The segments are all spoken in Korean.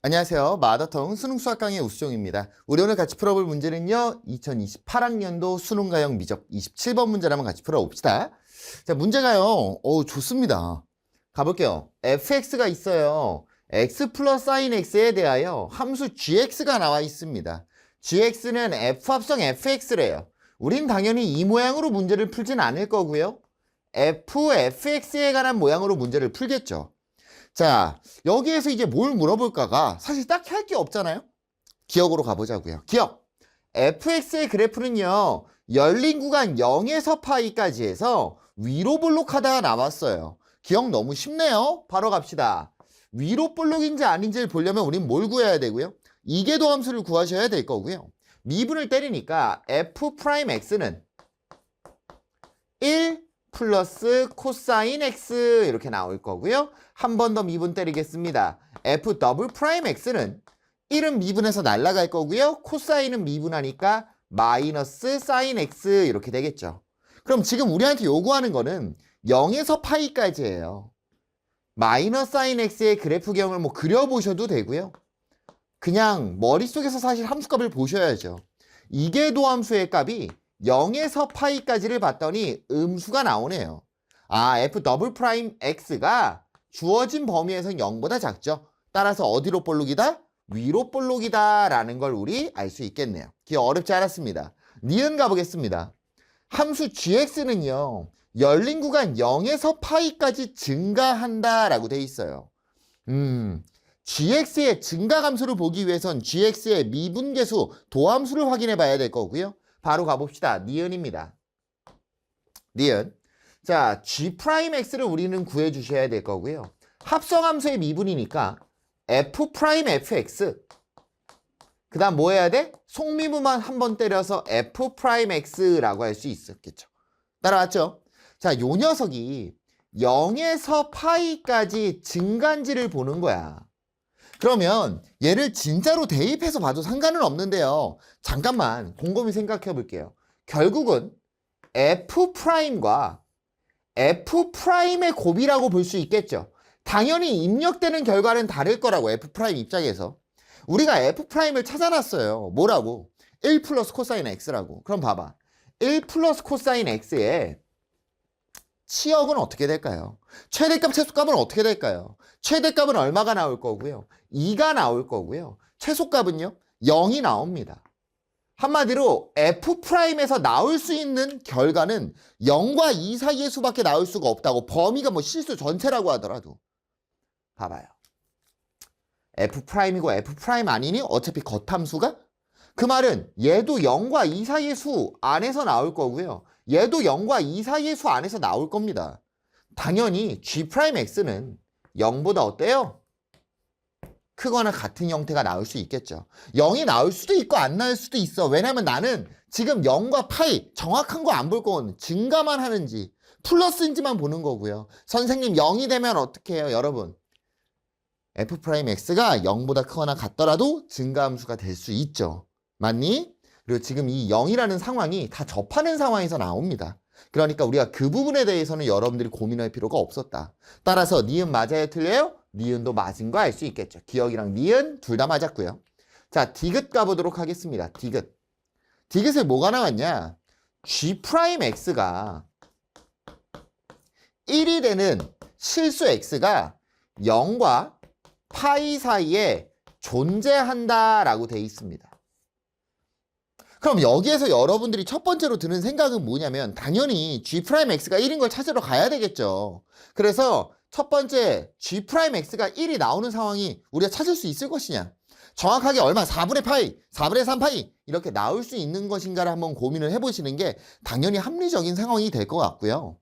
안녕하세요. 마더텅 수능 수학 강의 우수종입니다. 우리 오늘 같이 풀어볼 문제는요. 2028학년도 수능가형 미적 27번 문제를 한번 같이 풀어봅시다. 자, 문제가요. 좋습니다. 가볼게요. fx가 있어요. x 플러스 sin x에 대하여 함수 gx가 나와 있습니다. gx는 f 합성 fx래요. 우린 당연히 이 모양으로 문제를 풀진 않을 거고요. fx에 관한 모양으로 문제를 풀겠죠. 자, 여기에서 이제 뭘 물어볼까가 사실 딱히 할 게 없잖아요. 기억으로 가보자고요. 기억! fx의 그래프는요, 열린 구간 0에서 파이까지 해서 위로 볼록하다가 나왔어요. 기억 너무 쉽네요. 바로 갑시다. 위로 볼록인지 아닌지를 보려면 우린 뭘 구해야 되고요? 이계도 함수를 구하셔야 될 거고요. 미분을 때리니까 f'x는 1 플러스 코사인 x 이렇게 나올 거고요. 한 번 더 미분 때리겠습니다. f 더블 프라임 x는 1은 미분해서 날아갈 거고요. 코사인은 미분하니까 마이너스 사인 x 이렇게 되겠죠. 그럼 지금 우리한테 요구하는 거는 0에서 파이까지예요. 마이너스 사인 x의 그래프경을 뭐 그려보셔도 되고요. 그냥 머릿속에서 사실 함수값을 보셔야죠. 이계도 함수의 값이 0에서 파이까지를 봤더니 음수가 나오네요. f 더블 프라임 x가 주어진 범위에서 0보다 작죠. 따라서 어디로 볼록이다? 위로 볼록이다 라는 걸 우리 알 수 있겠네요. 기억 어렵지 않았습니다. 니은 가보겠습니다. 함수 gx는요. 열린 구간 0에서 파이까지 증가한다 라고 돼 있어요. gx의 증가함수를 보기 위해선 gx의 미분계수 도함수를 확인해 봐야 될 거고요. 바로 가봅시다. 니은입니다. 니은. 자, g'x를 우리는 구해주셔야 될 거고요. 합성함수의 미분이니까 f'fx. 그 다음 뭐 해야 돼? 속미분만 한번 때려서 f'x라고 할 수 있었겠죠. 따라왔죠? 자, 요 녀석이 0에서 파이까지 증가인지를 보는 거야. 그러면 얘를 진짜로 대입해서 봐도 상관은 없는데요. 잠깐만 곰곰이 생각해 볼게요. 결국은 f'과 f'의 곱이라고 볼 수 있겠죠. 당연히 입력되는 결과는 다를 거라고 f' 입장에서. 우리가 f'을 찾아놨어요. 뭐라고? 1 플러스 코사인 x라고. 그럼 봐봐. 1 플러스 코사인 x에 치역은 어떻게 될까요? 최대값, 최소값은 어떻게 될까요? 최대값은 얼마가 나올 거고요? 2가 나올 거고요. 최소값은요? 0이 나옵니다. 한마디로 f'에서 나올 수 있는 결과는 0과 2 사이의 수밖에 나올 수가 없다고. 범위가 뭐 실수 전체라고 하더라도. 봐봐요. f'이고 f' 아니니? 어차피 겉함수가? 그 말은 얘도 0과 2 사이의 수 안에서 나올 거고요. 얘도 0과 2 사이의 수 안에서 나올 겁니다. 당연히 g'x는 0보다 어때요? 크거나 같은 형태가 나올 수 있겠죠. 0이 나올 수도 있고 안 나올 수도 있어. 왜냐면 나는 지금 0과 파이 정확한 거 안 볼 거거든. 증가만 하는지 플러스인지만 보는 거고요. 선생님 0이 되면 어떻게 해요? 여러분, f'x가 0보다 크거나 같더라도 증가함수가 될 수 있죠. 맞니? 그리고 지금 이 0이라는 상황이 다 접하는 상황에서 나옵니다. 그러니까 우리가 그 부분에 대해서는 여러분들이 고민할 필요가 없었다. 따라서 니은 맞아요? 틀려요? 니은도 맞은 거 알 수 있겠죠. 기억이랑 니은 둘 다 맞았고요. 자, 디귿 가보도록 하겠습니다. 디귿. 디귿에 뭐가 나왔냐? g'x가 1이 되는 실수 x가 0과 파이 사이에 존재한다라고 돼 있습니다. 그럼 여기에서 여러분들이 첫 번째로 드는 생각은 뭐냐면 당연히 g'x가 1인 걸 찾으러 가야 되겠죠. 그래서 첫 번째 g'x가 1이 나오는 상황이 우리가 찾을 수 있을 것이냐, 정확하게 얼마, 4분의 파이, 4분의 3 파이 이렇게 나올 수 있는 것인가를 한번 고민을 해보시는 게 당연히 합리적인 상황이 될 것 같고요.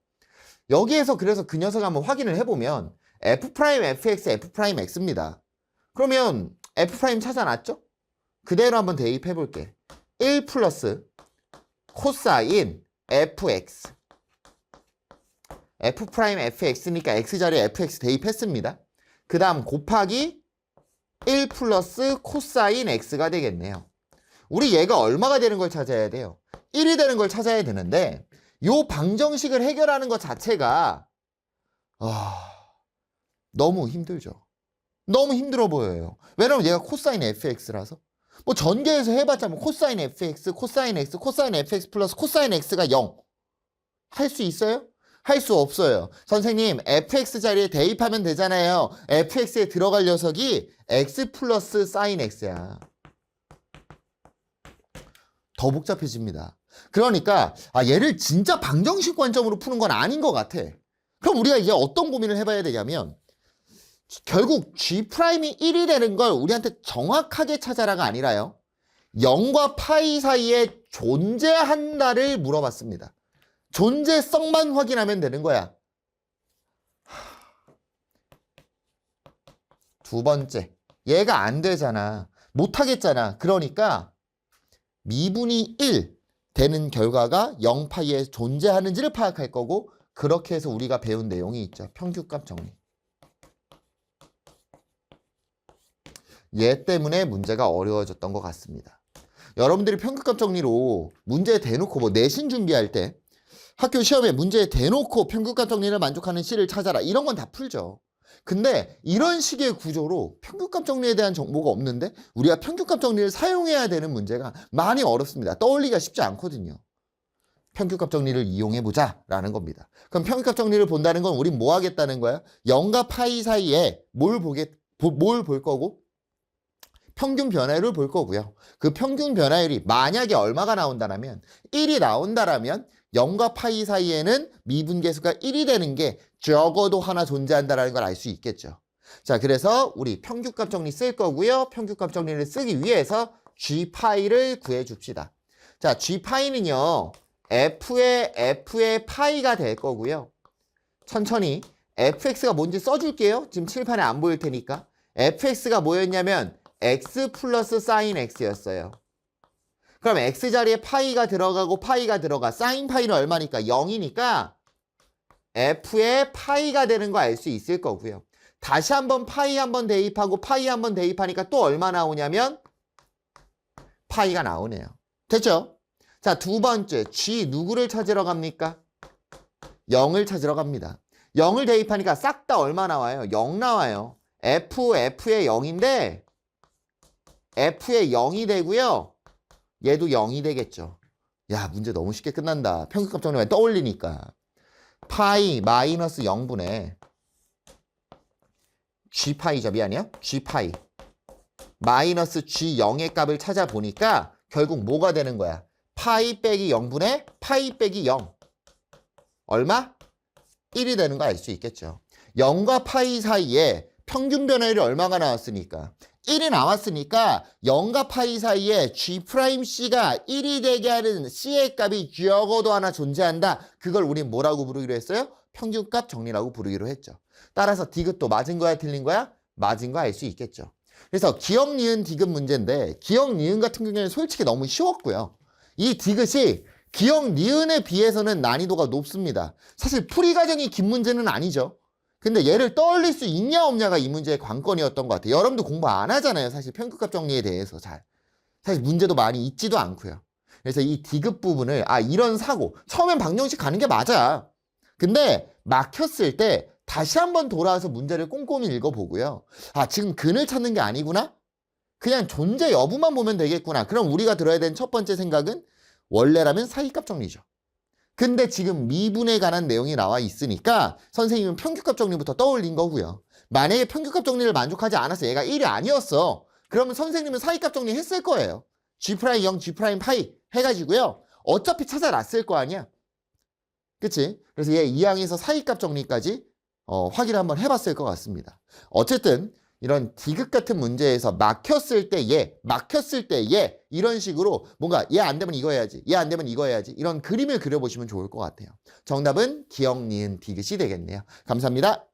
여기에서 그래서 그 녀석 한번 확인을 해보면 f'fx, f'x입니다. 그러면 f' 찾아놨죠? 그대로 한번 대입해볼게. 1 플러스 코사인 fx. f'fx니까 x자리에 fx 대입했습니다. 그 다음 곱하기 1 플러스 코사인 x가 되겠네요. 우리 얘가 얼마가 되는 걸 찾아야 돼요? 1이 되는 걸 찾아야 되는데 요 방정식을 해결하는 것 자체가 너무 힘들죠. 너무 힘들어 보여요. 왜냐면 얘가 코사인 fx라서. 뭐 전개해서 해봤자 뭐 코사인 fx, 코사인 x, 코사인 fx 플러스 코사인 x가 0. 할 수 있어요? 할 수 없어요. 선생님, fx 자리에 대입하면 되잖아요. fx에 들어갈 녀석이 x 플러스 사인 x야. 더 복잡해집니다. 그러니까 얘를 진짜 방정식 관점으로 푸는 건 아닌 것 같아. 그럼 우리가 이제 어떤 고민을 해봐야 되냐면 결국 G'이 1이 되는 걸 우리한테 정확하게 찾아라가 아니라요. 0과 파이 사이에 존재한다를 물어봤습니다. 존재성만 확인하면 되는 거야. 두 번째, 얘가 안 되잖아. 못하겠잖아. 그러니까 미분이 1 되는 결과가 0파이에 존재하는지를 파악할 거고 그렇게 해서 우리가 배운 내용이 있죠. 평균값 정리. 얘 때문에 문제가 어려워졌던 것 같습니다. 여러분들이 평균값 정리로 문제 대놓고 뭐 내신 준비할 때 학교 시험에 문제 대놓고 평균값 정리를 만족하는 C를 찾아라. 이런 건 다 풀죠. 근데 이런 식의 구조로 평균값 정리에 대한 정보가 없는데 우리가 평균값 정리를 사용해야 되는 문제가 많이 어렵습니다. 떠올리기가 쉽지 않거든요. 평균값 정리를 이용해보자 라는 겁니다. 그럼 평균값 정리를 본다는 건 우린 뭐 하겠다는 거야? 0과 파이 사이에 뭘 볼 거고? 평균 변화율을 볼 거고요. 그 평균 변화율이 만약에 얼마가 나온다면 1이 나온다라면 0과 파이 사이에는 미분계수가 1이 되는 게 적어도 하나 존재한다는 걸 알 수 있겠죠. 자, 그래서 우리 평균값 정리 쓸 거고요. 평균값 정리를 쓰기 위해서 G파이를 구해줍시다. 자, G파이는요. F의 파이가 될 거고요. 천천히 fx가 뭔지 써줄게요. 지금 칠판에 안 보일 테니까. fx가 뭐였냐면 x 플러스 사인 x였어요. 그럼 x 자리에 파이가 들어가고 파이가 들어가. 사인 파이는 얼마니까? 0이니까 f의 파이가 되는 거 알 수 있을 거고요. 다시 한번 파이 한번 대입하고 파이 한번 대입하니까 또 얼마 나오냐면 파이가 나오네요. 됐죠? 자, 두 번째, G 누구를 찾으러 갑니까? 0을 찾으러 갑니다. 0을 대입하니까 싹 다 얼마 나와요? 0 나와요. F의 0인데 F의 0이 되고요. 얘도 0이 되겠죠. 야, 문제 너무 쉽게 끝난다. 평균값 정리만 떠올리니까. 파이 마이너스 0분의 G파이죠. 미안해요. G파이 마이너스 G0의 값을 찾아보니까 결국 뭐가 되는 거야? 파이 빼기 0분의 파이 빼기 0. 얼마? 1이 되는 거 알 수 있겠죠. 0과 파이 사이에 평균 변화율이 얼마가 나왔으니까 1이 나왔으니까 0과 파이 사이에 G'C가 1이 되게 하는 C의 값이 적어도 하나 존재한다. 그걸 우린 뭐라고 부르기로 했어요? 평균값 정리라고 부르기로 했죠. 따라서 디귿도 맞은 거야 틀린 거야? 맞은 거 알 수 있겠죠. 그래서 기억, 니은, 디귿 문제인데 기억, 니은 같은 경우에는 솔직히 너무 쉬웠고요. 이 디귿이 기억, 니은에 비해서는 난이도가 높습니다. 사실 풀이 과정이 긴 문제는 아니죠. 근데 얘를 떠올릴 수 있냐 없냐가 이 문제의 관건이었던 것 같아요. 여러분도 공부 안 하잖아요. 사실 평균값 정리에 대해서 잘. 사실 문제도 많이 있지도 않고요. 그래서 이 디귿 부분을 이런 사고 처음엔 방정식 가는 게 맞아. 근데 막혔을 때 다시 한번 돌아와서 문제를 꼼꼼히 읽어보고요. 지금 근을 찾는 게 아니구나? 그냥 존재 여부만 보면 되겠구나. 그럼 우리가 들어야 되는 첫 번째 생각은 원래라면 사이값 정리죠. 근데 지금 미분에 관한 내용이 나와 있으니까 선생님은 평균값 정리부터 떠올린 거고요. 만약에 평균값 정리를 만족하지 않았어. 얘가 1이 아니었어. 그러면 선생님은 사이값 정리 했을 거예요. G'0, G'파이 해가지고요. 어차피 찾아놨을 거 아니야. 그치? 그래서 얘 2항에서 사이값 정리까지 확인을 한번 해봤을 것 같습니다. 어쨌든 이런 디귿 같은 문제에서 막혔을 때 얘 이런 식으로 뭔가 얘 안 되면 이거 해야지, 얘 안 되면 이거 해야지 이런 그림을 그려보시면 좋을 것 같아요. 정답은 기억, 니은, 디귿이 되겠네요. 감사합니다.